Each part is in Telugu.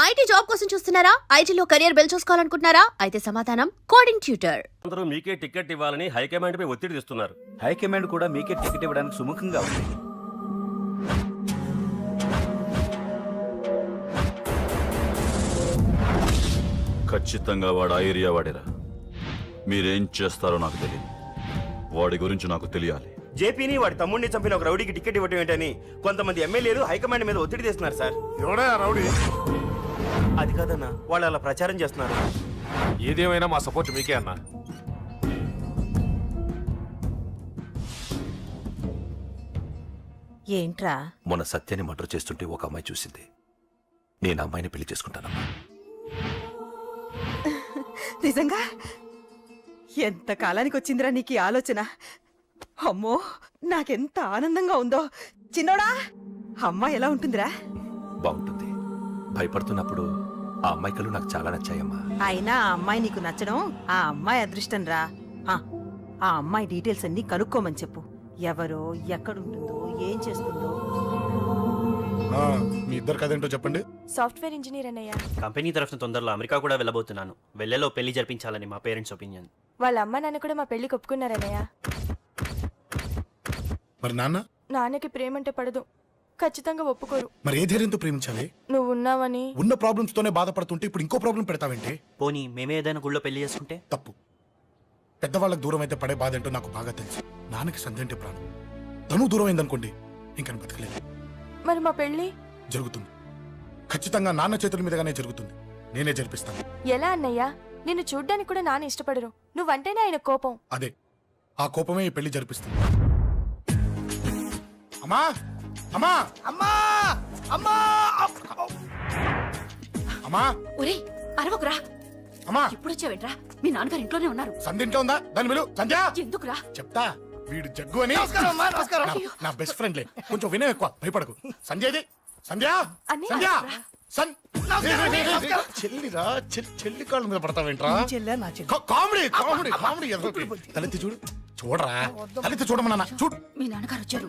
ఐటీ జాబ్ కోసం చూస్తున్నారా? ఐటీలో కెరియర్ బిల్డ్ చూసుకోవాలనుకుంటున్నారా? అయితే సమాధానం కోడింగ్ ట్యూటర్. అందరూ మీకే టికెట్ ఇవ్వాలని హైకమాండ్ పై ఒత్తిడి తెస్తున్నారు. హైకమాండ్ కూడా మీకే టికెట్ ఇవ్వడానికి సుముఖంగా ఉంది. ఖచ్చితంగా వాడు ఆ ఏరియా వాడేరా. మీరేం చేస్తారో నాకు తెలియదు. వాడి గురించి నాకు తెలియాలి. జేపీని వాడి తమ్ముడిని చంపిన ఒక రౌడీకి టికెట్ ఇవ్వటం ఏంటని కొంతమంది ఎమ్మెల్యేలు హైకమాండ్ మీద ఒత్తిడి తెస్తున్నారు సార్. ఎవడా రౌడీ? అది కాదన్నా, వాళ్ళు అలా ప్రచారం చేస్తున్నారు. ఏదేమైనా మా సపోర్ట్ మీకే అన్నా. ఏంట్రా? మొన్న సత్యాన్ని మర్డర్ చేస్తుంటే ఒక అమ్మాయి చూసింది. నేను అమ్మాయిని పెళ్లి చేసుకుంటానమ్మా. నిజంగా? ఎంత కాలానికి వచ్చిందిరా నీకు ఈ ఆలోచన? అమ్మో, నాకెంత ఆనందంగా ఉందో. చిన్నోడా, అమ్మ ఎలా ఉంటుందిరా? బాగుంటుంది. భయపడుతున్నప్పుడు ఆ అమ్మాయి కళ్ళు నాకు చాలా నచ్చాయమ్మా. అయినా ఆ అమ్మాయి నీకు నచ్చడం ఆ అమ్మాయి అదృష్టం రా. ఆ అమ్మాయి డీటెయిల్స్ అన్ని కనుక్కోమని చెప్పు. ఎవరో, ఎక్కడుంటుందో, ఏం చేస్తుందో. మీ ఇద్దరు కదేంటో చెప్పండి. సాఫ్ట్వేర్ ఇంజనీర్ అన్నయ్య. కంపెనీ తరఫున తొందరలో అమెరికా కూడా వెళ్ళబోతున్నాను. వెళ్ళేలో పెళ్లి జరిపించాలని మా పేరెంట్స్ ఒపీనియన్. వాళ్ళ అమ్మ నాన్న కూడా మా పెళ్లికి ఒప్పుకున్నారన్నయ్య. మరి నాన్న? నాన్నకి ప్రేమ అంటే పడదు, ఖచ్చితంగా ఒప్పుకోరు. మరి ఏ ధైర్యంతో ప్రేమించాలి? నువ్వు ఉన్నావని. ఉన్న ప్రాబ్లమ్స్ తోనే బాధపడుతుంటే ఇప్పుడు ఇంకో ప్రాబ్లం పెడతావేంటి? పోనీ మేమే ఏదైనా గుళ్ళో పెళ్లి చేసుకుంటే? తప్పు. పెద్దవాళ్ళకి దూరం అయితే పడే బాధ ఏంటో నాకు బాగా తెలుసు. నాన్నకి సంధ్య అంటే ప్రాణం. తను దూరం అయిందనుకోండి, ఇంకా బతకలేదు. మరి మా పెళ్లి జరుగుతుంది. ఖచ్చితంగా నాన్న చేతుల మీదగానే జరుగుతుంది. నేనే జరిపిస్తాను. ఎలా అన్నయ్య? నిన్ను చూడ్డానికి కూడా నాన్న ఇష్టపడరు. నువ్వంటేనే ఆయన కోపం. అదే, ఆ కోపమే ఈ పెళ్లి జరిపిస్తుంది. అమ్మా అమ్మా అమ్మా అమ్మా అమ్మా! ఒరే అరవకురా. అమ్మా! ఇప్పుడు వచ్చావేంట్రా? మీ నాన్నగారు ఇంట్లోనే ఉన్నారు. సంధ్య ఇంట్లో ఉందా? దాని విలు. సంధ్య! ఎందుకురా? చెప్తా. వీడు జగ్గు అని నా బెస్ట్ ఫ్రెండ్లే. కొంచెం వినయం ఎక్కువ, భయపడకు. సంధ్యది. సంధ్య! సంధ్య! చెల్లిరా, చెల్లి కాళ్ళ మీద పడతావేంట్రా? Comedy comedy comedy. తలెత్తి చూడు. చూడరా, తలెత్తి చూడమన్నా. చూడు, మీ నాన్నగారు వచ్చారు.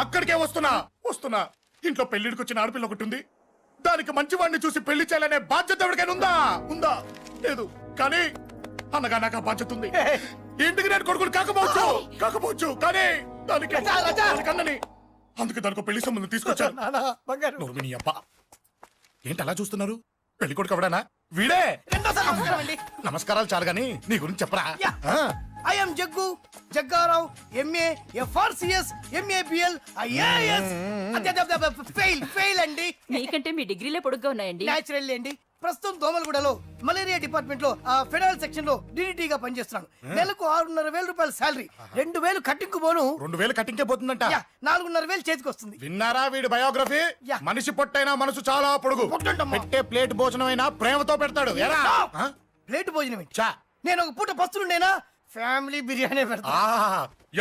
అక్కడికే వస్తున్నా. ఇంట్లో పెళ్లిడికి వచ్చిన ఆడపిల్ల ఒకటి ఉంది. దానికి మంచివాడిని చూసి పెళ్లి చేయాలనే బాధ్యత ఎవరికైనా ఉందా? లేదు. కానీ అన్నగా నాకు ఆ బాధ్యత ఉంది. ఇంటికి నేను కొడుకుని కాకపోవచ్చు కానీ దానికన్నని. అందుకే దానికి పెళ్లి సంబంధం తీసుకొచ్చాను. నోర్మిని అబ్బ, ఏంటి అలా చూస్తున్నారు? పెళ్లి కొడుకు ఎవడానా? వీడే. నమస్కారాలు చాలు గాని నీ గురించి చెప్పరా. I'm Jaggu Jaggarao, MA FRCS, MABL, IAS. Fail అండి. మీకంటే మీ డిగ్రీలే పొడుగ్గా ఉన్నాయండి. న్యాచురల్ అండి. ప్రస్తుతం దోమలగూడలో మలేరియా డిపార్ట్మెంట్ లో ఫెడరల్ సెక్షన్ లో DDT గా పనిచేస్తున్నాను. నెలకు 6,500 రూపాయల శాలరీ, 2,000 కట్టింగ్ పోను. 2,000 కట్టింకే పోతుందంట. 4,500 చేతికి వస్తుంది. విన్నారా వీడి బయోగ్రఫీ? మనిషి పొట్టైనా మనసు చాలా పొడుగు. పెట్టే ప్లేట్ భోజనం అయినా ప్రేమతో పెడతాడు. ప్లేట్ భోజనం ఏంటి? నేను ఒక పూట పస్తులుండేనా? ఫ్యామిలీ బిర్యానీ పెడతా.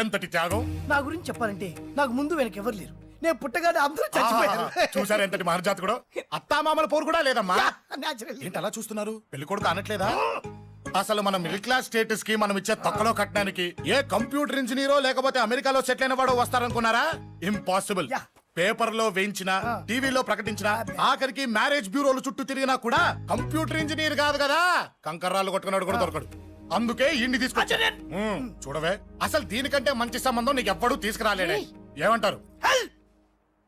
ఎంతటి త్యాగం! నా గురించి చెప్పాలంటే నాకు ముందు వెనక ఎవరు లేరు. నేను పుట్టగానే అందరూ చచ్చిపోయారు. చూసారు ఎంతటి మహర్జాత్ కూడా. అత్తామామల పోరు కూడా లేదమ్మా. న్యాచురల్. ఏంటి అలా చూస్తున్నారు? పెళ్లి కొడుకు అనట్లేదా? అసలు మన మిడిల్ క్లాస్ స్టేటస్ కి మనం ఇచ్చే తక్కువలో కట్టడానికి ఏ కంప్యూటర్ ఇంజనీరో లేకపోతే అమెరికాలో సెటిల్ అయిన వాడు వస్తారనుకున్నారా? ఇంపాసిబుల్. పేపర్ లో వేయించిన, టీవీలో ప్రకటించిన, ఆఖరికి మ్యారేజ్ బ్యూరోలు చుట్టూ తిరిగినా కూడా కంప్యూటర్ ఇంజనీర్ కాదు కదా, కంకర్రాలు కొట్టుకున్నాడు కూడా దొరకడు. అందుకే ఇండి తీసుకొచ్చా. చూడవే, అసలు దీనికంటే మంచి సంబంధం నీకు ఎవ్వడూ తీసుకురాలేడే. ఏమంటారు?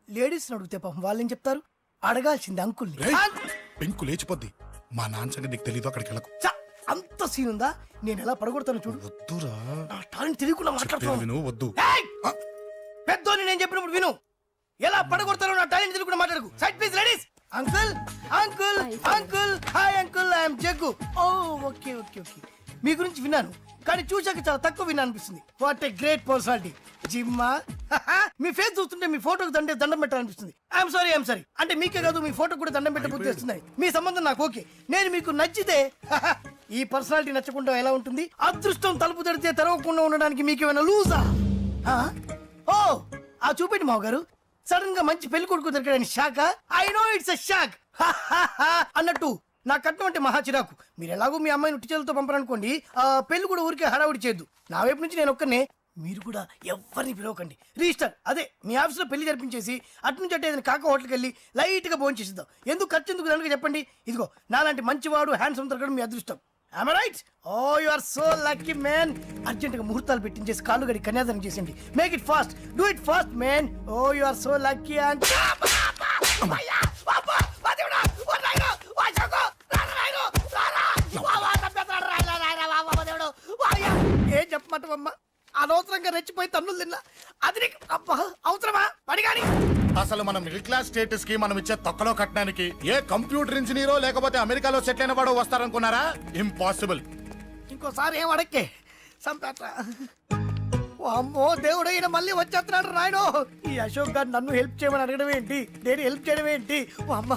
లేడీస్ అడిగితే పాపం వాళ్ళేం చెప్తారు? అడగాల్సింది అంకుల్. పెంకు లేచిపోద్ది. మా నాన్న సంగతి నీకు తెలీదు. అక్కడికి వెళ్ళకు. అంత సీన్ ఉందా? నేను ఎలా పడగొడతాను చూడు. వద్దురా, నా టాలెంట్ తెలియకుండా మాట్లాడుతున్నాను. విను. వద్దు. పెద్దోని నేను చెప్పినప్పుడు విను. ఎలా పడగొడతారో నా టాలెంట్ తెలియకుండా మాట్లాడకు. Side please ladies. Uncle uncle uncle hi uncle, I'm Jaggu. Oh okay okay okay. మీ గురించి విన్నాను కానీ చూశాక చాలా తక్కువ విన్నా అనిపిస్తుంది. What a great personality. జిమ్మా, మీ ఫేస్ చూస్తుంటే మీ ఫోటోకి దండం పెట్టాలనిపిస్తుంది. ఐఎమ్ సారీ అంటే మీకే కాదు, మీ ఫోటో కూడా దండం పెట్ట బుద్ధి వస్తుంది. మీ సంబంధం నాకు ఓకే. నేను మీకు నచ్చితే ఈ పర్సనాలిటీ నచ్చకుండా ఎలా ఉంటుంది? అదృష్టం తలుపు తెరితే తెరవకుండా ఉండడానికి మీకేమైనా లూజా? ఓ ఆ చూపెట్టి మావ గారు. సడన్ గా మంచి పెళ్లి కొడుకు దొరికాడని shock. I know it's a shock అన్నట్టు నా కట్నం అంటే మహా చిరాకు. మీరు ఎలాగో మీ అమ్మాయిని ఉట్టి చేతులతో పంపరనుకోండి, పెళ్లి కూడా ఊరికే హడావుడి చేయొద్దు. నా వైపు నుంచి నేను ఒక్కనే మీరు కూడా ఎవరిని పిలవకండి. రిజిస్టర్ అదే మీ ఆఫీస్లో పెళ్లి జరిపించేసి అటు నుంచి అంటే ఏదైనా కాక హోటల్కి వెళ్ళి లైట్గా భోజనం చేసిద్దాం. ఎందుకు ఖర్చు ఎందుకు కనుక చెప్పండి. ఇదిగో నాలాంటి మంచివాడు హ్యాండ్సమ్ దొరకడం మీ అదృష్టం. Am I right? Oh, you are so lucky, man. అర్జెంటుగా ముహూర్తాలు పెట్టించేసి కాళ్ళు గడి కన్యాదానం చేసేయండి. Make it fast, do it fast, man. Oh, you are so lucky and ఏం చెప్పమంటావమ్మా? అనవసరంగా రెచ్చిపోయి తన్నులు తిన్నా. అది నీకు అబ్బా అవసరమా? పడిగాని అసలు మన మిడిల్ క్లాస్ స్టేటస్ కి మనం ఇచ్చే తొక్కలో కట్టడానికి ఏ కంప్యూటర్ ఇంజనీరో లేకపోతే అమెరికాలో సెటిల్ అయిన వాడు వస్తారనుకున్నారా? ఇంపాసిబుల్. ఇంకోసారి ఏం అడక్కే సంపేట. అమ్మో దేవుడు, ఈయన మళ్ళీ వచ్చేస్తున్నాడు రాయుడు. ఈ అశోక్ గారు నన్ను హెల్ప్ చేయమని అడగడం ఏంటి, నేను హెల్ప్ చేయడం ఏంటి? ఓ అమ్మ.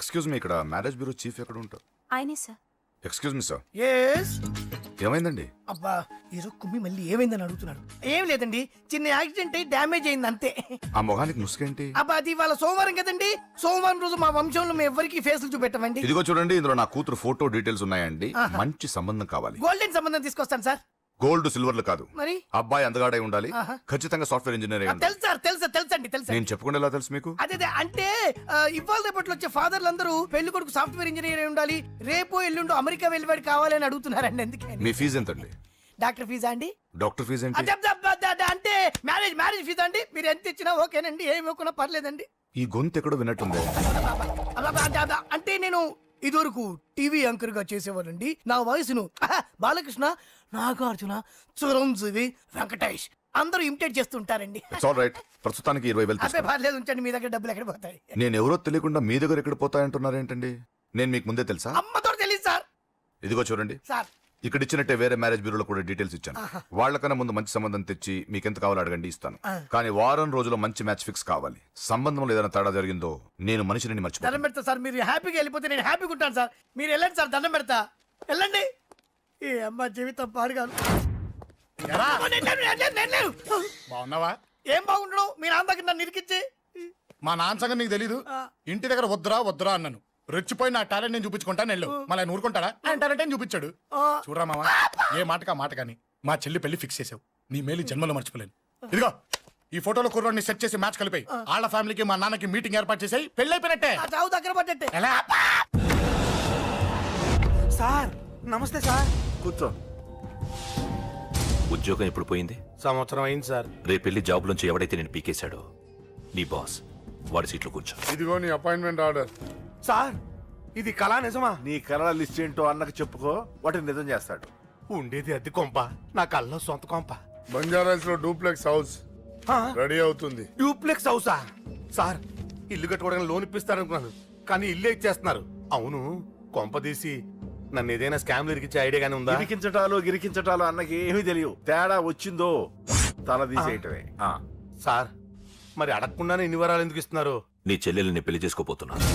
ఎక్స్క్యూజ్ మీ, ఇక్కడ మ్యారేజ్ బ్యూరో చీఫ్ ఎక్కడ ఉంటారు? ఆయనే sir. Excuse me sir, yes. ఏమైందండి? అబ్బా ఈరో కుమ్మి మళ్ళీ ఏమైందని అడుగుతున్నాడు. ఏం లేదండి, చిన్న యాక్సిడెంట్ అయి డ్యామేజ్ అయింది అంతే. ఆ మొహానికి ముసుకేంటి? అబ్బా అది ఇవాళ సోమవారం కదండి. సోమవారం రోజు మా వంశంలో మేము ఎవరికి ఫేసులు చూపెట్టమండి. ఇదిగో చూడండి, ఇందులో నా కూతురు ఫోటో డీటెయిల్స్ ఉన్నాయండి. మంచి సంబంధం కావాలి. గోల్డెన్ సంబంధం తీసుకొస్తాను సార్. గోల్డ్ సిల్వర్లు కాదు, మరి అబ్బాయి అందగాడై ఉండాలి. ఖచ్చితంగా సాఫ్ట్వేర్ ఇంజనీర్ అయి ఉండాలి. తెలుసు సార్, తెలుసండి తెలుసండి. నేను చెప్పకుండా ఎలా తెలుసు మీకు? అదే అంటే ఇవాళ రేపట్లో వచ్చే ఫాదర్లు అందరూ పెళ్లి కొడుకు సాఫ్ట్వేర్ ఇంజనీర్ అయి ఉండాలి, రేపు ఎల్లుండో అమెరికా వెళ్ళివాడు కావాలని అడుగుతున్నారండి. ఎందుకని? మీ ఫీజు ఎంతండి? డాక్టర్ ఫీజా అండి? డాక్టర్ ఫీజు ఏంటి? అంటే మ్యారేజ్ ఫీజా అండి. మీరు ఎంత ఇచ్చినా ఓకేనండి, ఏమి ఇవ్వకున్నా పర్లేదండి. ఈ గొంతు ఎక్కడో విన్నట్టుంది. అంటే నేను ఇదివరకు టీవీ యాంకర్ గా చేసేవాడండి. నా వయసును బాలకృష్ణ, నాగార్జున, చిరంజీవి, వెంకటేష్ అందరూ ఇమిటేట్ చేస్తుంటారండి. It's all right. ప్రస్తుతానికి 20,000 అబ్బే తీసుకోండి. పర్లేదు, ఉంచండి. మీ దగ్గర డబ్బులు ఎక్కడ పోతాయి? నేను ఎవరో తెలియకుండా మీ దగ్గర ఎక్కడ పోతాయంటున్నారేంటండి? నేను మీకు ముందే తెలుసా? అమ్మతో తెలియదు సార్. ఇదిగో చూడండి, సార్ ఇక్కడ ఇచ్చినట్టే వేరే మ్యారేజ్ బ్యూరోలో కూడా డీటెయిల్స్ ఇచ్చాను. వాళ్ళకన్నా ముందు మంచి సంబంధం తెచ్చి మీకు ఎంత కావాలో అడగండి, ఇస్తాను. కానీ వారం రోజుల్లో మంచి మ్యాచ్ ఫిక్స్ కావాలి. సంబంధంలో ఏదైనా తేడా జరిగిందో నేను మనిషిని మర్చిపోతాను. దండం పెడతా సార్. మీరు హ్యాపీగా వెళ్ళిపోతే నేను హ్యాపీగా ఉంటాను సార్. మీరు వెళ్ళండి సార్, దండం పెడతా. వెళ్ళండి. ఈ అమ్మ జీవితం పాడుగాను. ఎరా, నేను లేను. బాగున్నావా? ఏం బాగుండడం? మీ నాన్న దగ్గర నన్ను ఇరికిచ్చి. మా నాన్న సంగతి నీకు తెలీదు. ఇంటి దగ్గర వద్దురా అన్నాను. రెచ్చిపోయి నా టాలెంట్ నేను చూపించుకుంటాను వెళ్ళు. మళ్ళీ ఆయన ఊరుకుంటాడా? ఆయన టాలెంట్ అని చూపించాడు. చూడరా మావా, ఏ మాటకా మాట కానీ మా చెల్లి పెళ్లి ఫిక్స్ చేసావు. నీ మేలు జన్మలో మర్చిపోలేను. ఇదిగో ఈ ఫోటోలో కుర్రాన్ని సెట్ చేసి మ్యాచ్ కలిపాయి. వాళ్ళ ఫ్యామిలీకి మా నాన్నకి మీటింగ్ ఏర్పాటు చేసాయి. పెళ్లి అయిపోయినట్టే. ఆ చావు దగ్గర పడ్డట్టే. ఎలా? సార్ నమస్తే సార్. కూర్చో. ఉద్యోగం ఎప్పుడు పోయింది? సంవత్సరం అయింది సార్. రేపెళ్ళి జాబ్ నుంచి ఎవడైతే నేను పీకేశాడో నీ బాస్ వాడి సీట్లో కూర్చో. ఇదిగో నీ అపాయింట్మెంట్ ఆర్డర్. సార్ ఇది కళా నిజమా? నీ కళల లిస్ట్ ఏంటో అన్నకు చెప్పుకో, వాటిని నిజం చేస్తాడు. ఉండేది అద్దె కొంప, నా కళ్ళలో సొంత కొంప. బంజారాస్ లో డూప్లెక్స్ హౌస్ రెడీ అవుతుంది. డూప్లెక్స్ హౌసా? సార్ ఇల్లు కట్టుకోవడానికి లోన్ ఇప్పిస్తారనుకున్నాను, కానీ ఇల్లే ఇచ్చేస్తున్నారు. అవును, కొంప తీసి నన్ను ఏదైనా స్కామ్ ఇరికిచ్చే ఐడియా గానీ ఉందా? గిరికించటాలు అన్నకి ఏమీ తెలియవు. తేడా వచ్చిందో తల తీసేయటమే. సార్ మరి అడగకుండానే ఇన్ని వరాలు ఎందుకు ఇస్తున్నారు? నీ చెల్లెల్ని పెళ్లి చేసుకోపోతున్నాను.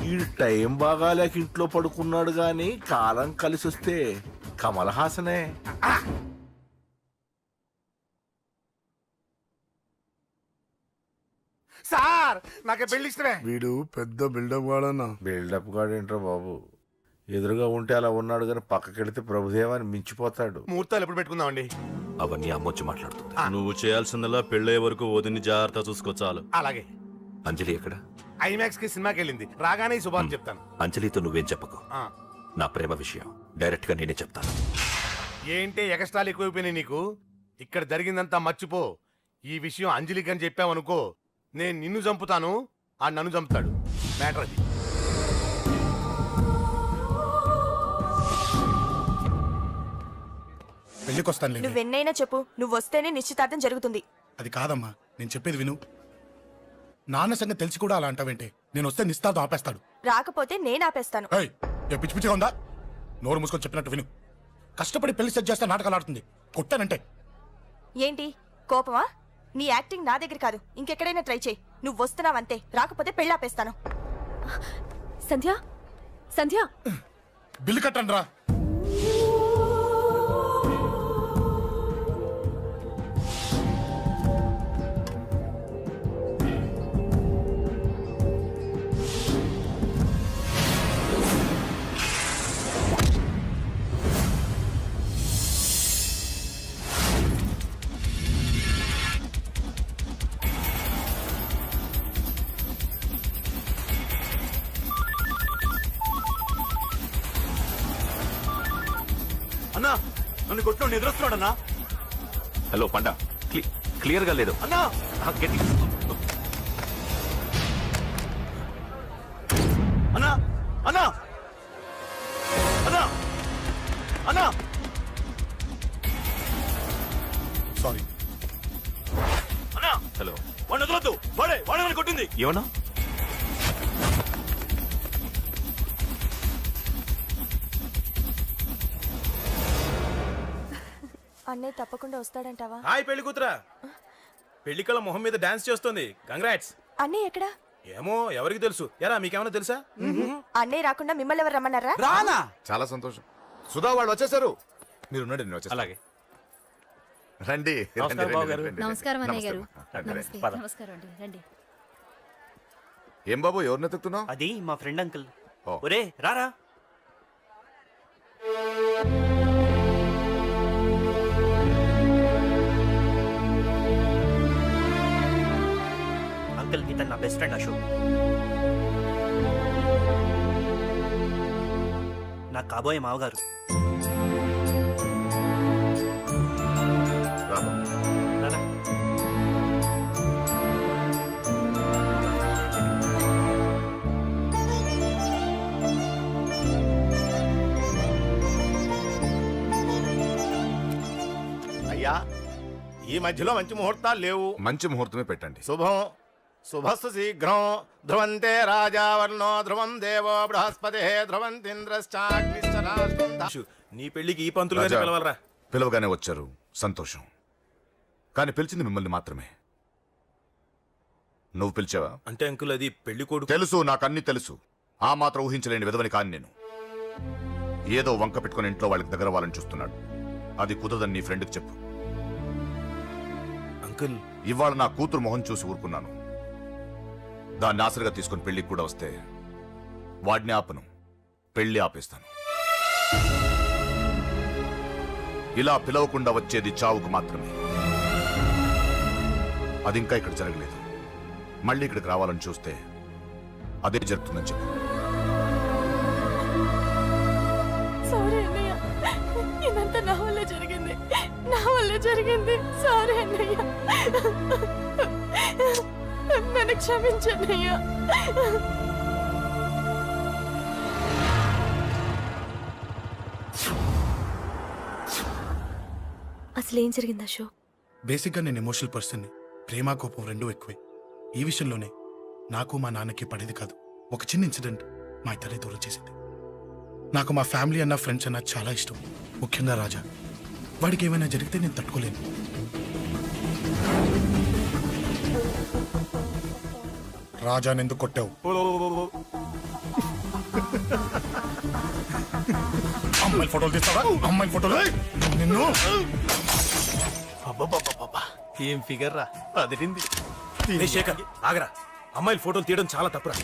ఈ టైం బాగాలేక ఇంట్లో పడుకున్నాడు గాని కాలం కలిసి వస్తే కమల్ హాసనే. సార్ నాకే పెళ్లి ఇష్టమే. వీడు పెద్ద బిల్డప్ వాడన్నా. బిల్డప్ గాడేంట్రా బాబు, ఎదురుగా ఉంటే అలా ఉన్నాడు గాని పక్కకెడితే ప్రభుదేవాన్ని మించిపోతాడు. ముహూర్తాలు ఎప్పుడు పెట్టుకుందామండి? అవన్నీ అమ్మొచ్చి మాట్లాడుతుంది. నువ్వు చేయాల్సిందల్లా పెళ్ళే వరకు వదిని జాగ్రత్త చూసుకో చాలు. అలాగే. అంజలి ఎక్కడ? ఐమాక్స్ కి సినిమాకి వెళ్ళింది, రాగానే ఈ శుభాన్ని చెప్తాను. అంజలితో నువ్వేం చెప్పకు. నా ప్రేమ విషయం డైరెక్ట్ గా నేనే చెప్తాను. ఏంటి ఎక్స్ట్రాలు ఎక్కువైపోయినాయి నీకు? ఇక్కడ జరిగిందంతా మర్చిపో. ఈ విషయం అంజలికి అని చెప్పావనుకో, నేను నిన్ను చంపుతాను, ఆ నన్ను చంపుతాడు. మ్యాటర్ అది. పెళ్లికొస్తాను. నువ్వెన్నైనా చెప్పు, నువ్వు వస్తేనే నిశ్చితార్థం జరుగుతుంది. అది కాదమ్మా, నేను చెప్పేది విను. నాన్న సంగతి తెలిసి కూడా అలా అంటావేంటే? నేను వస్తే నిస్తాతో ఆపేస్తాడు. రాకపోతే నేను ఆపేస్తాను. ఏయ్, ఏ పిచ్చి పిచ్చిగా ఉందా? నోరు మూసుకొని చెప్పినట్టు విను. కష్టపడి పెళ్లి సెట్ చేస్తే నాటకాలు ఆడుతుంది. కొట్టానంటే ఏంటి కోపమా? నీ యాక్టింగ్ నా దగ్గర కాదు, ఇంకెక్కడైనా ట్రై చేయి. నువ్వు వస్తున్నావంతే, రాకపోతే పెళ్ళాపేస్తాను. సంధ్య సంధ్య బిల్లు కట్టండి రా. అన్నా నన్ను కొట్టు నిద్రస్తున్నాడు అన్నా. హలో పండ, క్లియర్ గా లేదు అన్నా. గట్టి అన్నా అన్నా అన్నా అన్నా. సారీ. అన్నా హలో, వాడిని వదలొద్దు. వాడే నన్ను కొట్టింది. ఏమన్నా? అన్నయ్య తప్పకుండా వస్తాడంటావా? హాయ్ పెళ్లి కూతురా, పెళ్లి కళ మొహం మీద డాన్స్ చేస్తుంది. కంగ్రాట్స్. అన్నయ్య ఎక్కడా? ఏమో ఎవరికి తెలుసు. ఎరా మీకేమైనా తెలుసా? అన్నయ్య రాకుండా మిమ్మల్ని ఎవరు రమ్మన్నారా? రానా? చాలా సంతోషం. సుధా వాళ్ళు వచ్చేసారు. మీరు ఉండండి, నేను వచ్చేస్తాను. అలాగే. రండి. నమస్కారం బాబు గారు. నమస్కారం అన్నయ్య గారు. నమస్తే. పద. నమస్కారం అండి, రండి. ఏం బాబు, ఎవరిని ఎత్తుకుతున్నావు? అది మా ఫ్రెండ్ అంకుల్. ఓ. ఒరే రారా. అంకుల్ ఇతను నా బెస్ట్ ఫ్రెండ్ అశోక్. నా కాబోయే మావగారు. రా బాబు. రారా. అయ్యా, ఈ మధ్యలో మంచి ముహూర్తాలు లేవు. మంచి ముహూర్తమే పెట్టండి. శుభం శుభస్సు శీఘ్రం. ధ్రువంతే రాజావర్ణో ధ్రువం దేవో బృహస్పతి ధ్రువంతింద్రశ్చాగ్నిశ్చరాష్ట్రం. నీ పెళ్లికి ఈ పంతులు గారిని రాజా, పిలవాలరా. పిలవగానే వచ్చారు, సంతోషం. కానీ పిలిచింది మిమ్మల్ని మాత్రమే. నువ్వు పిలిచావా? అంటే అంకుల్ అది పెళ్లి కొడుకు. తెలుసు, నాకన్నీ తెలుసు. ఆ మాత్రం ఊహించలేని విధవని కాని నేను. ఏదో వంక పెట్టుకుని ఇంట్లో వాళ్ళకి దగ్గర వాళ్ళని చూస్తున్నాడు. అది కుదరదని నీ ఫ్రెండ్కి చెప్పు. అంకుల్ ఇవాళ నా కూతురు మొహం చూసి ఊరుకున్నాను. దాన్ని ఆసరిగా తీసుకుని పెళ్లికి కూడా వస్తే వాడిని ఆపను, పెళ్లి ఆపేస్తాను. ఇలా పిలవకుండా వచ్చేది చావుకు మాత్రమే. అది ఇంకా ఇక్కడ జరగలేదు. మళ్ళీ ఇక్కడికి రావాలని చూస్తే అదే జరుగుతుందని చెప్పు. సారీ అన్నయ్య, ఇదంతా నా వల్లే జరిగింది. నా వల్లే జరిగింది. సారీ అన్నయ్య, నన్ను క్షమించన్నయ్య. అసలు ఏం జరిగింది అశోక్? బేసిక్గా నేను ఎమోషనల్ పర్సన్ని. ప్రేమ కోపం రెండూ ఎక్కువే. ఈ విషయంలోనే నాకు మా నాన్నకి పడేది కాదు. ఒక చిన్న ఇన్సిడెంట్ మా ఇద్దరిని దూరం చేసింది. నాకు మా ఫ్యామిలీ అన్న ఫ్రెండ్స్ అన్న చాలా ఇష్టం, ముఖ్యంగా రాజా. వాడికి ఏమైనా జరిగితే నేను తట్టుకోలేను. రాజాని ఎందుకు కొట్టావు? అమ్మాయిల ఫోటోలు తీస్తావా? అమ్మాయిల ఫోటోలు నిన్ను. ఏం ఫిగర్ రా, అదిరింది. శేఖర్ ఆగరా, అమ్మాయిల ఫోటోలు తీయడం చాలా తప్పురా.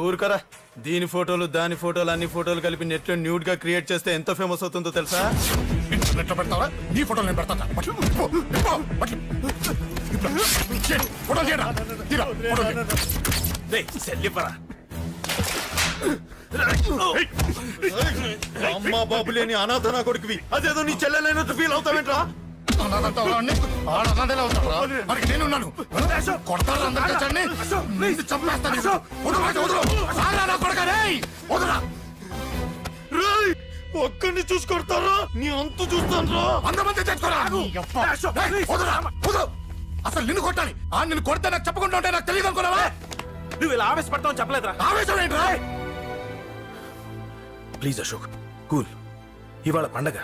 ఊరుకరా, దీని ఫోటోలు దాని ఫోటోలు అన్ని ఫోటోలు కలిపి నెట్ లో న్యూడ్ గా క్రియేట్ చేస్తే ఎంత ఫేమస్ అవుతుందో తెలుసా? ఇంటర్నెట్ లో పెడతావా? నీ ఫోటోలు నేను పెడతా. అమ్మా బాబు లేని అనాథ నా కొడుకువి, అదేదో నీ చెల్లెలైనట్టు ఫీల్ అవుతావేంట్రా? నేనున్నాను. కొడతారు అందరికీ చండి. నిన్ను చంపేస్తాను. ఒక్కడిని చూసుకొడతారా? నీ అంతు చూస్తాను. అంతమంది తెచ్చుకోరా. అసలు నిన్ను కొట్టాలి. నిన్ను కొడితే నాకు చెప్పకుండా ఉంటే నాకు తెలియదు అనుకున్నావా? నువ్వు ఇలా ఆవేశపడతావు చెప్పలేదురా. ఆవేశం ఏంట్రా? Please Ashok, cool. ఇవాళ పండగ,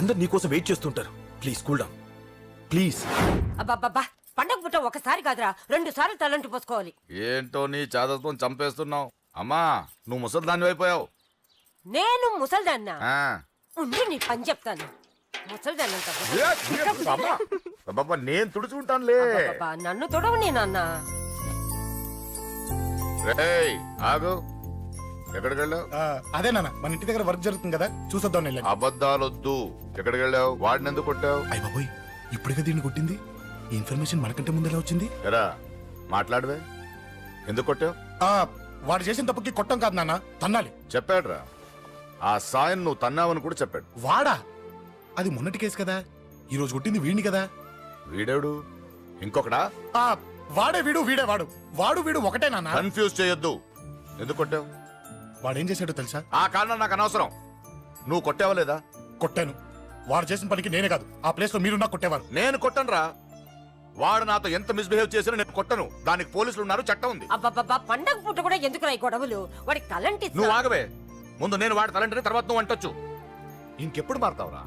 అందరు నీకోసం వెయిట్ చేస్తుంటారు. Please cool down, please. అబ్బబ్బబ్బా, పండగ పుట్ట ఒకసారి కాదురా 2 సార్లు తలంటి పోసుకోవాలి. ఏంటో నీ చాదత్వం చంపేస్తున్నావు. అమ్మా నువ్వు ముసలిదాన్ని అయిపోయావు. నేను ముసల్దాన్నా ఉండి నీ పని చెప్తాను. ముసల్దాన్నంత నేను తుడుచుకుంటానులే. నన్ను తొడవు నేనన్నా. రేయ్ ఆగు, ఎక్కడికి వెళ్ళావు? అదే నాన్న మన ఇంటి దగ్గర వర్క్ జరుగుతుంది కదా చూసొద్దాం వెళ్ళండి. అబద్ధాలొద్దు. ఎక్కడికి వెళ్ళావు? వాడిని ఎందుకు కొట్టావు? అయ్య బాబోయ్ ఇప్పుడుగా దీన్ని కొట్టింది. ఈ ఇన్ఫర్మేషన్ మనకంటే ముందు ఎలా వచ్చింది? ఎరా మాట్లాడవే, ఎందుకు కొట్టావు? వాడు చేసిన తప్పుకి కొట్టం కాదు నాన్న, తన్నాలి. చెప్పాడురా, ఆ సాయం నువ్వు తన్నావని కూడా చెప్పాడు. వాడా? అది మొన్నటి కేసు కదా, ఈ రోజు కొట్టింది వీడిని కదా. వీడేడు ఇంకొకడా? వాడే వీడు, వీడే వాడు. వాడు వీడు ఒకటే నాన్న. కన్ఫ్యూజ్ చేయొద్దు. ఎందుకు కొట్టావు? వాడేం చేశాడో తెలుసా? ఆ కారణం నాకు అనవసరం. నువ్వు కొట్టావా లేదా? కొట్టాను. వాడు చేసిన పనికి నేనే కాదు, ఆ ప్లేస్ లో మీరు నాకు కొట్టేవారు. నేను కొట్టనురా. వాడు నాతో ఎంత మిస్బిహేవ్ చేసినా నేను కొట్టను. దానికి పోలీసులు ఉన్నారు, చట్టం ఉంది. అబ్బబ్బబ్బా పండగ పుట్ట కూడా ఎందుకు రాయి గొడవలు? వాడికి తలంటి నువ్వు ఆగవే. ముందు నేను వాడి తలంటే తర్వాత నువ్వు అంటొచ్చు. ఇంకెప్పుడు మారుతావురా?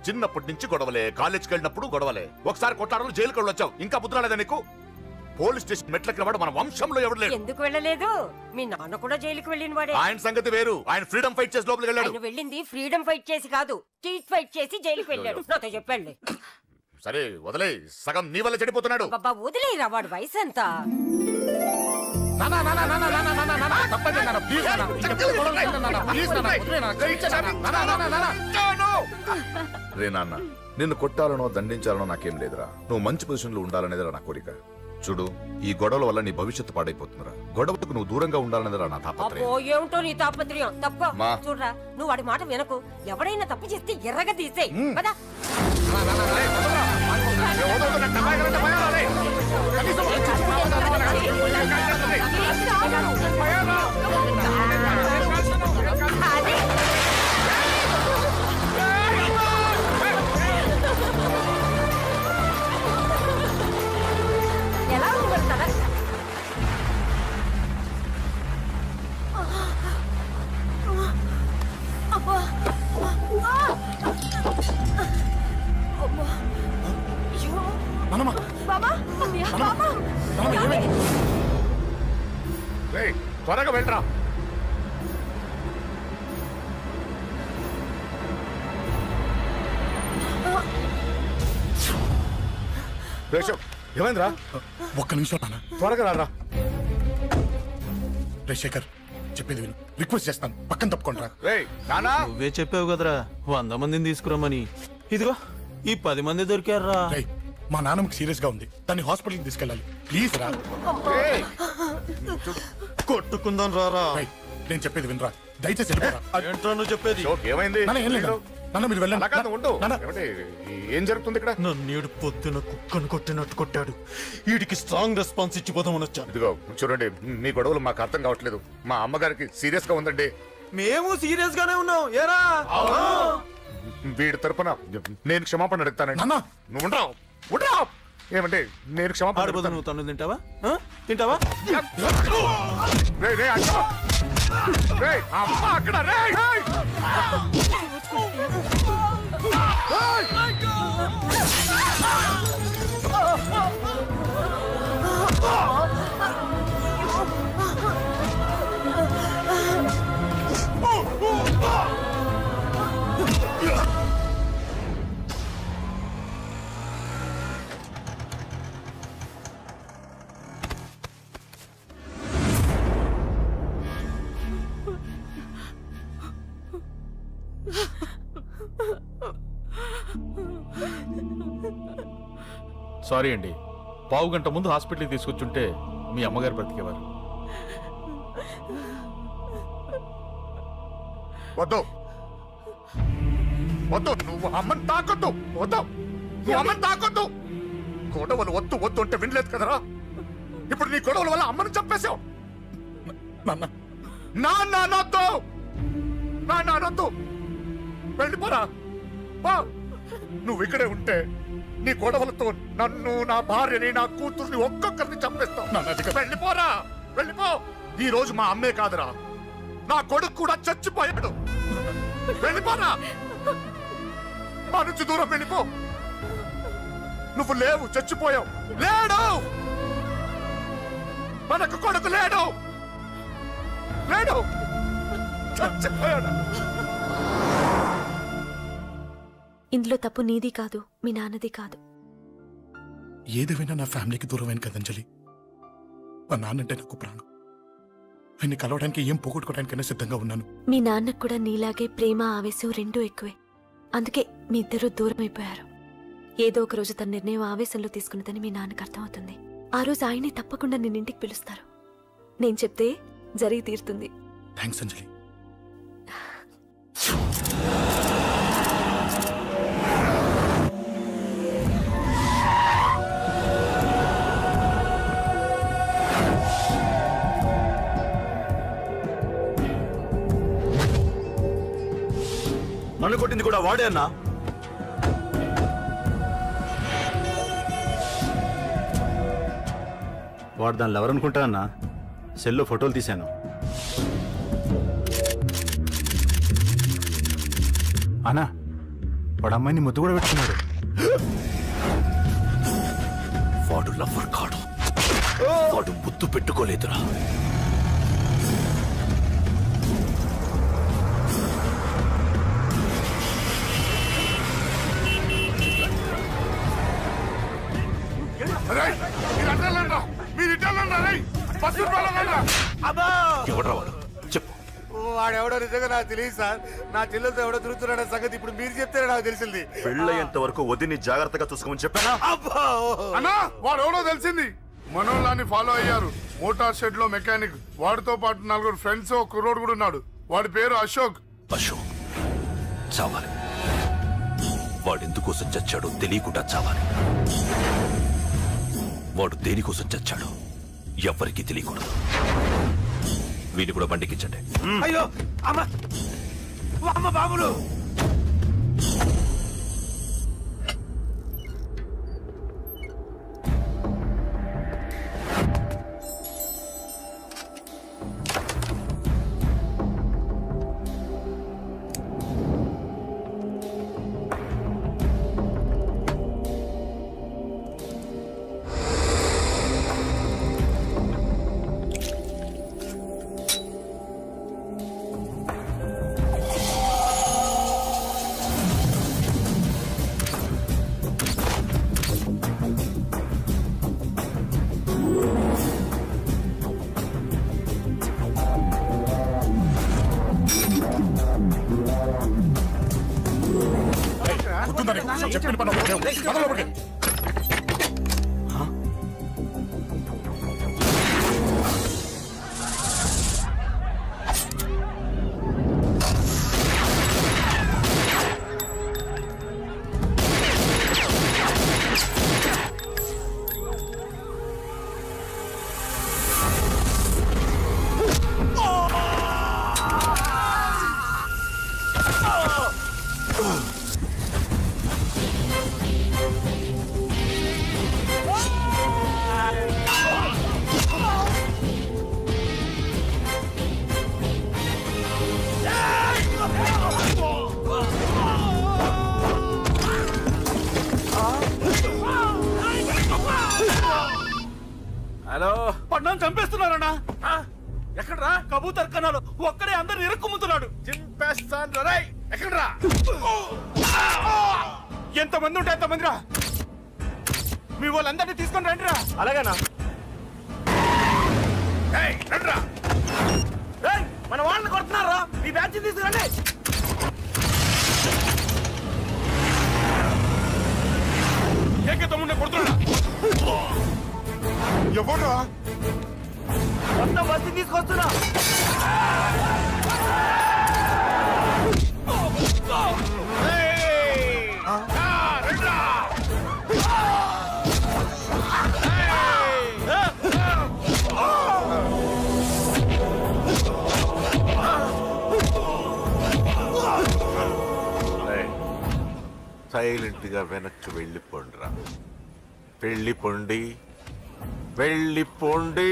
చిన్నప్పటి నుంచి గొడవలే, కాలేజ్కి వెళ్ళినప్పుడు గొడవలే. ఒకసారి కొట్లాడలు జైలుకి వచ్చావు, ఇంకా బుద్ధి రాలేదా నీకు? పోలీస్ స్టేషన్ మెట్లకి వాడు మన వంశంలో ఎవడు లేడు. ఎందుకు వెళ్ళలేదు? మీ నాన్న కూడా జైలుకి వెళ్ళిన వాడే. ఆయన సంగతి వేరు. ఆయన ఫ్రీడమ్ ఫైట్ చేసి లోపలికి వెళ్ళాడు. ఆయన వెళ్ళింది ఫ్రీడమ్ ఫైట్ చేసి కాదు, స్ట్రీట్ ఫైట్ చేసి జైలుకి వెళ్ళాడు. నాతో చెప్పండి. సరే వదిలే, సగం నీ వల్ల చెడిపోతున్నాడు. బాబా వదిలేరా, వాడు వయసు ఎంత? రే నాన్న, నిన్ను కొట్టాలనో దండించాలనో నాకేం లేదురా. నువ్వు మంచి పొజిషన్ లో ఉండాలనేదిరా నా కోరిక. చూడు, ఈ గొడవల వల్ల నీ భవిష్యత్తు పాడైపోతుందిరా. గొడవకు నువ్వు దూరంగా ఉండాలనేదిరా నా తాపత్రయం. అబ్బో ఏమిటో నీ తాపత్రయం. తప్పు మా. చూడరా, నువ్వు వాడి మాట వినకు. ఎవడైనా తప్పు చేస్తే ఎర్రగా తీసేయ్ కదా. ఎలా ఉండగలుగుతాడా? త్వరగా వెళ్ళరా. ఏమైందిరా? ఒక్క నిమిషం నాన్న, త్వరగా రారా. రే శేఖర్ చెప్పేది విను, రిక్వెస్ట్ చేస్తాను, పక్కన తప్పుకుంటారా. నువ్వే చెప్పావు కదరా 100 మందిని తీసుకురమ్మని. ఇదిగో ఈ 10 మంది దొరికారా. మా నాన్నకి సీరియస్ గా ఉంది, దాన్ని హాస్పిటల్కి తీసుకెళ్ళాలి. ప్లీజ్ రా. కొట్టుకుందాం రారా. నేను చెప్పేది వినరా, దయచేసి వెళ్ళిపోరా. ఏంట్రా నువ్వు చెప్పేది? ఏమైంది? నాన్న, ఏం లేదు నాన్న, మీరు వెళ్ళండి. నాన్న, ఏం జరుగుతుంది ఇక్కడ? నన్ను పొద్దున కుక్కను కొట్టినట్టు కొట్టాడు. వీడికి స్ట్రాంగ్ రెస్పాన్స్ ఇచ్చిపోదామని వచ్చాను. ఇదిగో చూడండి, మీ గొడవలు మాకు అర్థం కావట్లేదు. మా అమ్మగారికి సీరియస్ గా ఉందండి. మేము సీరియస్ గానే ఉన్నాం. ఏరా వీడి తరపున నేను క్షమాపణ అడుగుతానండి. నాన్న, నువ్వు ఉండరావు, ఉండరావు. ఏమంటే నేను క్షమాపణ ఆడిపోతా. అడుగుతాను. నువ్వు తను తింటావా? తింటావా? రేయ్, రేయ్, అక్కడ. రేయ్, అమ్మ అక్కడ. రేయ్, రేయ్. సారీ అండి, పావు గంట ముందు హాస్పిటల్కి తీసుకొచ్చుంటే మీ అమ్మగారు బ్రతికేవారు. వద్దు వద్దు, నువ్వు అమ్మని తాకొద్దు. వద్దు, నువ్వు అమ్మని తాకొద్దు. గొడవలు వద్దు వద్దు అంటే వినలేదు కదరా. ఇప్పుడు నీ గొడవల వల్ల అమ్మని చంపేశావు. నాన్నొద్దు, నాన్నొద్దు, వెళ్ళిపోరా. నువ్వు ఇక్కడే ఉంటే నీ గొడవలతో నన్ను, నా భార్యని, నా కూతుర్ని ఒక్కొక్కరిని చంపేస్తావు. వెళ్ళిపోరా, వెళ్ళిపో. ఈ రోజు మా అమ్మే కాదురా, నా కొడుకు కూడా చచ్చిపోయాడు. వెళ్ళిపోరా, మా నుంచి దూరం వెళ్ళిపో. నువ్వు లేవు, చచ్చిపోయావు. లేడు, మనకు కొడుకు లేడు, లేడు, చచ్చిపోయాడు. ఇందులో తప్పు నీది కాదు, మీ నాన్నది కాదు. ఏదేమైనా నా ఫ్యామిలీకి దూరమైన కదా అంజలి. మా నాన్నంటే నాకు ప్రాణం. ఆయన్ని కలవడానికి ఏం పోగొట్టుకోవడానికైనా సిద్ధంగా ఉన్నాను. మీ నాన్నకు కూడా నీలాగే ప్రేమ ఆవేశం రెండూ ఎక్కువే. అందుకే మీ ఇద్దరూ దూరం అయిపోయారు. ఏదో ఒక రోజు తన నిర్ణయం ఆవేశంలో తీసుకున్నదని మీ నాన్నకు అర్థమవుతుంది. ఆ రోజు ఆయనే తప్పకుండా నిన్నింటికి పిలుస్తారు. నేను చెప్తే జరిగి తీరుతుంది. థ్యాంక్స్ అంజలి. నన్ను కొట్టింది కూడా వాడే అన్నా. వాడు దానిలో ఎవరనుకుంటారన్నా? సెల్లో ఫోటోలు తీశాను. అన్నా వాడు అమ్మాయిని ముద్దు కూడా పెట్టుకున్నాడు. వాడు లవ్వర్ కాడు, వాడు ముద్దు పెట్టుకోలేదురా. ఎవడ్రా వాడు? చెప్పు. వాడెవడో నిజంగా నాకు తెలియదు సార్. నా చెల్లెలతో ఎవడో తిరుగుతున్నాడ సంగతి ఇప్పుడు మీరు చెప్తే నాకు తెలిసింది. పెళ్ళయ్యేంత వరకు వదిని జాగ్రత్తగా చూసుకోమని చెప్పానా? అన్నా వాడు ఎవడో తెలిసింది. మనోళ్ళని ఫాలో అయ్యారు. మోటార్ షెడ్ లో మెకానిక్, వాడితో పాటు 4 ఫ్రెండ్స్, ఒక కుర్రోడు కూడా ఉన్నాడు. వాడి పేరు అశోక్. అశోక్ చావాలి. వాడెందుకోసం చచ్చాడో తెలియకుండా చావాలి. వాడు దేనికోసం చచ్చాడో ఎవ్వరికీ తెలియకూడదు. వీడిని కూడా బండికించండి. అయ్యో అమ్మ, అమ్మ బాబులు. చెప్పిన పని మొదలు. హలో, పడ్డాను చంపేస్తున్నారన్నా. ఎక్కడ్రా కబూతర్ కన్నాలు? ఒక్కడే అందరు ఇరుక్కుముతున్నాడు. చింపేస్తాను రై. ఎక్కడ్రా? ఎంతమంది ఉంటే ఎంతమంది రా. మీ వాళ్ళందరినీ తీసుకొని రండి రా. అలాగేనా? రండ్రా. మన వాళ్ళని కొడుతున్నారా? ఈ బ్యాచ్ తీసుకురండి. ఏకతమ్ముడిని కొడుతున్నా. ఎవడ్రా? మొత్తం బస్సు తీసుకొస్తున్నా. సైలెంట్ గా వెనక్కి వెళ్ళిపోండిరా. వెళ్ళిపోండి, వెళ్ళిపోండి.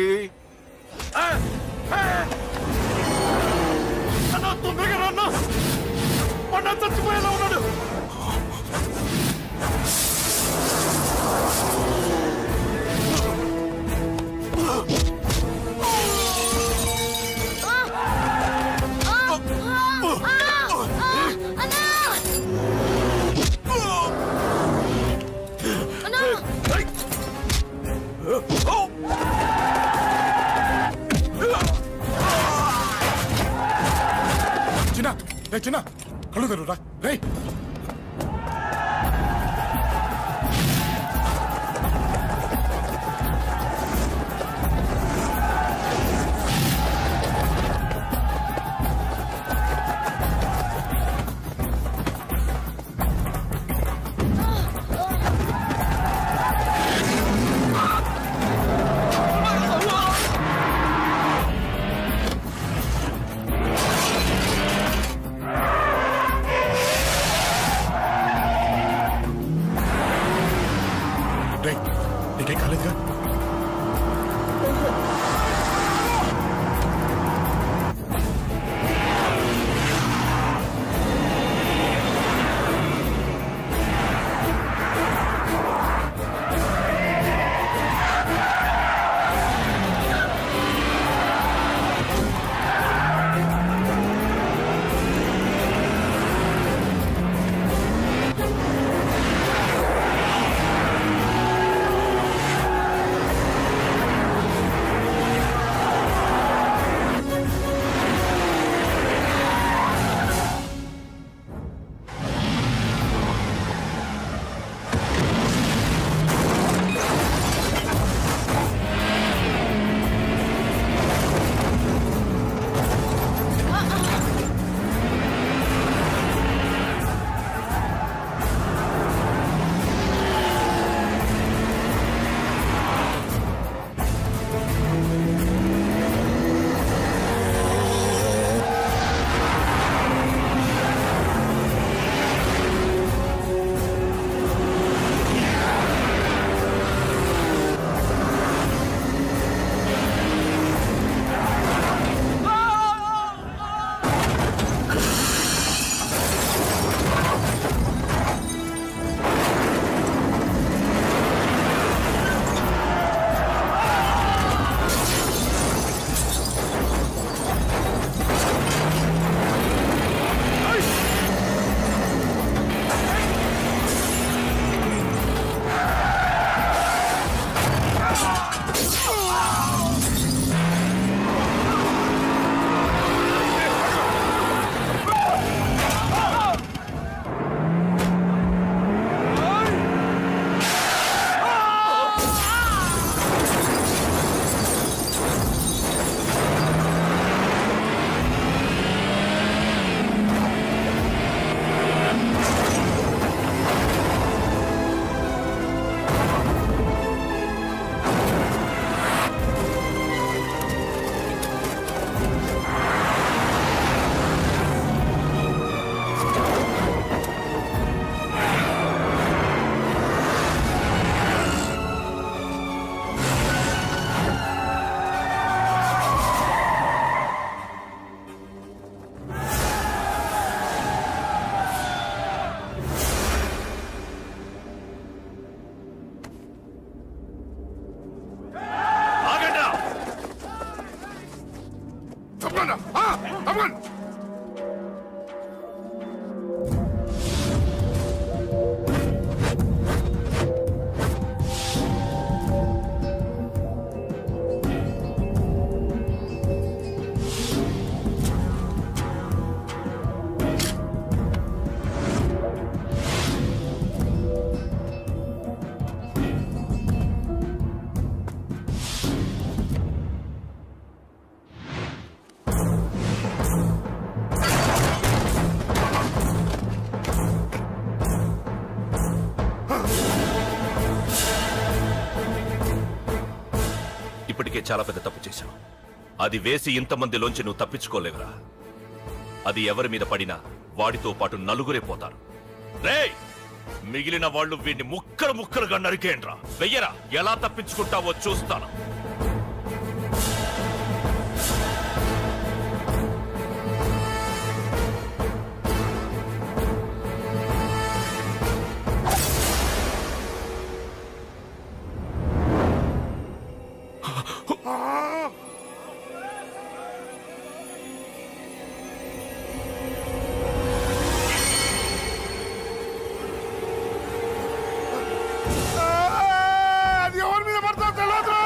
తొందరగా రా. చచ్చిపోయేలా ఉన్నాడు. రే చిన్న కళ్ళు తెరురా రే. రే నీకేం కాలేదుగా? ఇప్పటికే చాలా పెద్ద తప్పు చేశావు. అది వేసి ఇంతమందిలోంచి నువ్వు తప్పించుకోలేవురా. అది ఎవరి మీద పడినా వాడితో పాటు నలుగురే పోతారు. రేయ్, మిగిలిన వాళ్ళు వీడిని ముక్కలు ముక్కలుగా నరికేయండ్రా. వెయ్యరా, ఎలా తప్పించుకుంటావో చూస్తాను. అది ఎవరి మీద పడతా తెలియదు.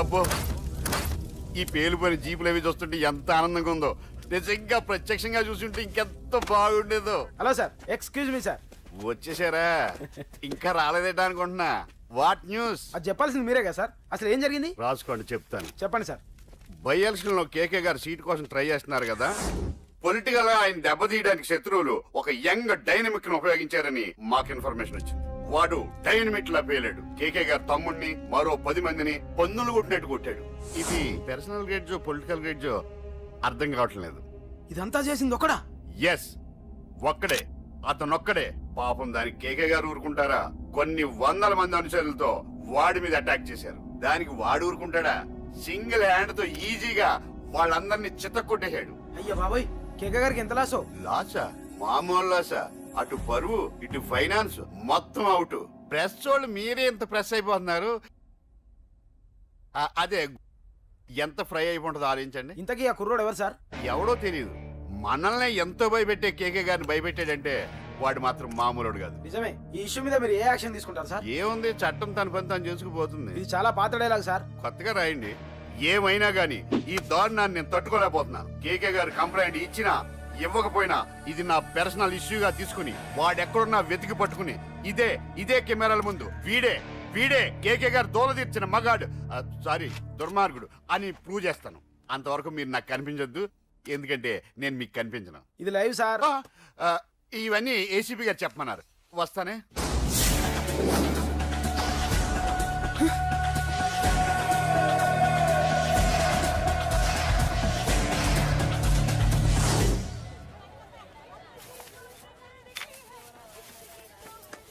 అబ్బో ఈ పేలిపోయిన జీపులు అవి చూస్తుంటే ఎంత ఆనందంగా ఉందో. నిజంగా ప్రత్యక్షంగా చూస్తుంటే ఇంకెంత బాగుండేదో. Hello sir, excuse me sir. వచ్చేసారా? ఇంకా రాలేదేట అనుకుంటున్నా. What news? అది చెప్పాల్సింది మీరే కదా సార్. అసలు ఏం జరిగింది? రాసుకోండి, చెప్తాను. చెప్పండి సార్. బై ఎలక్షన్ లో కేకే గారు సీట్ కోసం ట్రై చేస్తున్నారు కదా. పొలిటికల్ గా ఆయన దెబ్బతీయడానికి శత్రువులు ఒక యంగ్ డైనమిక్ ను ఉపయోగించారని మాకు ఇన్ఫర్మేషన్ వచ్చింది. వాడు డైనమిక్ లా పేలాడు. కేకే గారు తమ్ముడిని మరో 10 మందిని పన్నులు కొట్టినట్టు కొట్టాడు. ఇది పర్సనల్ గ్రేడ్జో పొలిటికల్ గ్రేడ్జో అర్థం కావట్లేదు. ఇదంతా చేసింది ఒకడా? ఎస్, ఒక్కడే, అతనొక్కడే. పాపం దానికి కేకే గారు ఊరుకుంటారా? కొన్ని వందల మంది అనుచరులతో వాడి మీద అటాక్ చేశారు. దానికి వాడు ఊరుకుంటాడా? సింగిల్ హ్యాండ్ తో ఈజీగా వాళ్ళందరినీ చితక్కొట్టేశాడు. అయ్యా బాబాయ్, కేక గారికి ఎంత లాసో? లాసా? మామూలు లాసా? అటు పరువు ఇటు ఫైనాన్స్ మొత్తం అవుట్. ప్రెస్ వాళ్ళు మీరే ఎంత ప్రెస్ అయిపోతున్నారు. అదే ఎంత ఫ్రై అయిపోతుందో ఆలోచించండి. ఇంతకీ ఆ కుర్రోడు ఎవరు సార్? ఎవడో తెలియదు. మనల్ని ఎంతో భయపెట్టే కేకే గారిని భయపెట్టాడంటే వాడు మాత్రం మామూలుడు కాదు. నిజమే. ఈ ఇష్యూ మీద మీరు ఏ యాక్షన్ తీసుకుంటారు సార్? ఏముంది, చట్టం తన పని తను చేసుకుపోతుంది. ఇది చాలా పాత డైలాగ్ సార్. కొత్తగా రాయండి. ఏమైనా గాని ఈ దారుణాన్ని నేను తట్టుకోలేకపోతున్నాను. కేకే గారు కంప్లైంట్ ఇచ్చినా ఇవ్వకపోయినా ఇది నా పర్సనల్ ఇష్యూగా తీసుకుని వాడెక్కడున్నా వెతికి పట్టుకుని ఇదే కెమెరాల ముందు వీడే కేకే గారు దోల తీర్చిన మగాడు, సారీ దుర్మార్గుడు అని ప్రూవ్ చేస్తాను. అంతవరకు మీరు నాకు కనిపించొద్దు, ఎందుకంటే నేను మీకు కనిపించను. ఇది లైవ్ సార్. ఇవన్నీ ఏసీపీ గారు చెప్పమన్నారు. వస్తానే.